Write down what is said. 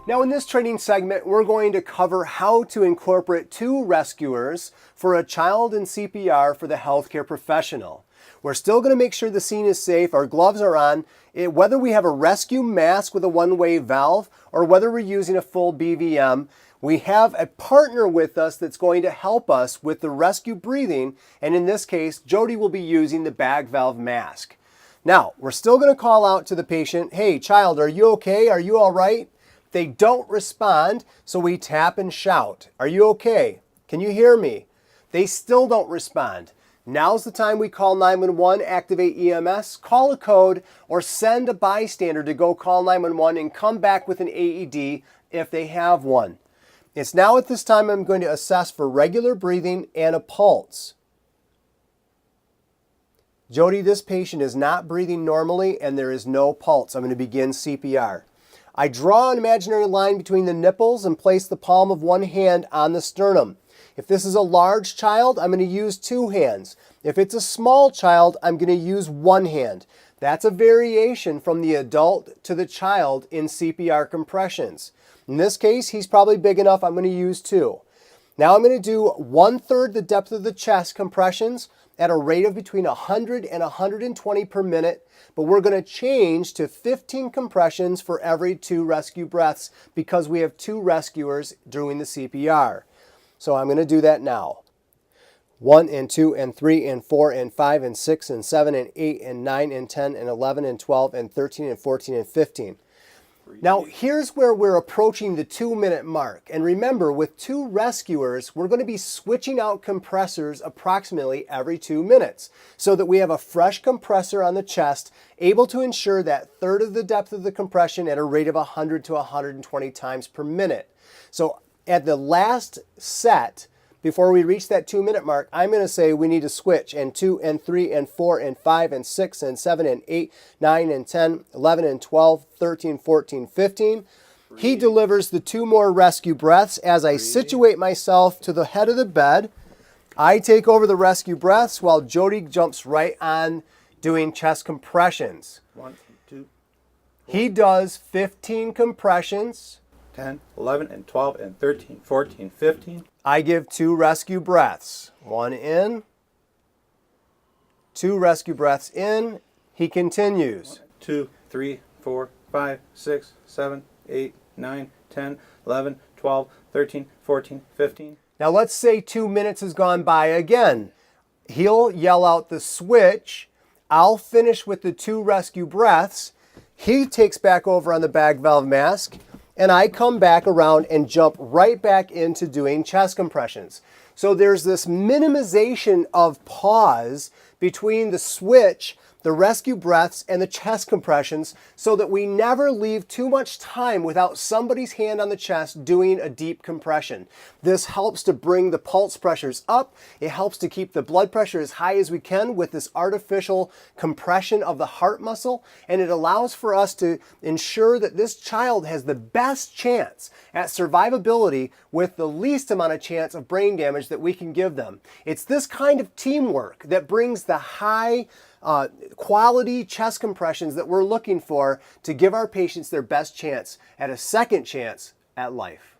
Now in this training segment, we're going to cover how to incorporate two rescuers for a child in CPR for the healthcare professional. We're still going to make sure the scene is safe, our gloves are on, whether we have a rescue mask with a one-way valve or whether we're using a full BVM. We have a partner with us that's going to help us with the rescue breathing, and in this case, Jody will be using the bag valve mask. Now, we're still going to call out to the patient, hey child, are you okay? Are you all right? They don't respond, so we tap and shout, are you okay? Can you hear me? They still don't respond. Now's the time we call 911, activate EMS, call a code, or send a bystander to go call 911 and come back with an AED if they have one. It's now at this time I'm going to assess for regular breathing and a pulse. Jody, this patient is not breathing normally and there is no pulse. I'm going to begin CPR. I draw an imaginary line between the nipples and place the palm of one hand on the sternum. If this is a large child, I'm going to use two hands. If it's a small child, I'm going to use one hand. That's a variation from the adult to the child in CPR compressions. In this case, he's probably big enough, I'm going to use two. Now I'm going to do 1/3 the depth of the chest compressions at a rate of between 100 and 120 per minute, but we're going to change to 15 compressions for every 2 rescue breaths because we have 2 rescuers doing the CPR. So I'm going to do that now. 1 and 2 and 3 and 4 and 5 and 6 and 7 and 8 and 9 and 10 and 11 and 12 and 13 and 14 and 15. Now here's where we're approaching the 2-minute mark. And remember, with 2 rescuers, we're going to be switching out compressors approximately every 2 minutes so that we have a fresh compressor on the chest, able to ensure that 1/3 of the depth of the compression at a rate of 100 to 120 times per minute. So at the last set, before we reach that 2-minute mark, I'm going to say we need to switch, and 2 and 3 and 4 and 5 and 6 and 7 and 8, 9 and 10, 11 and 12, 13, 14, 15. He delivers the 2 more rescue breaths as I situate myself to the head of the bed. I take over the rescue breaths while Jody jumps right on doing chest compressions. 1, 2, 4. He does 15 compressions. 10, 11, and 12, and 13, 14, 15. I give 2 rescue breaths. 1 in, 2 rescue breaths in. He continues. 1, 2, 3, 4, 5, 6, 7, 8, 9, 10, 11, 12, 13, 14, 15. Now let's say 2 minutes has gone by again. He'll yell out the switch. I'll finish with the 2 rescue breaths. He takes back over on the bag valve mask. And I come back around and jump right back into doing chest compressions. So there's this minimization of pause between the switch, the rescue breaths, and the chest compressions so that we never leave too much time without somebody's hand on the chest doing a deep compression. This helps to bring the pulse pressures up. It helps to keep the blood pressure as high as we can with this artificial compression of the heart muscle, and it allows for us to ensure that this child has the best chance at survivability with the least amount of chance of brain damage that we can give them. It's this kind of teamwork that brings the high quality chest compressions that we're looking for to give our patients their best chance at a second chance at life.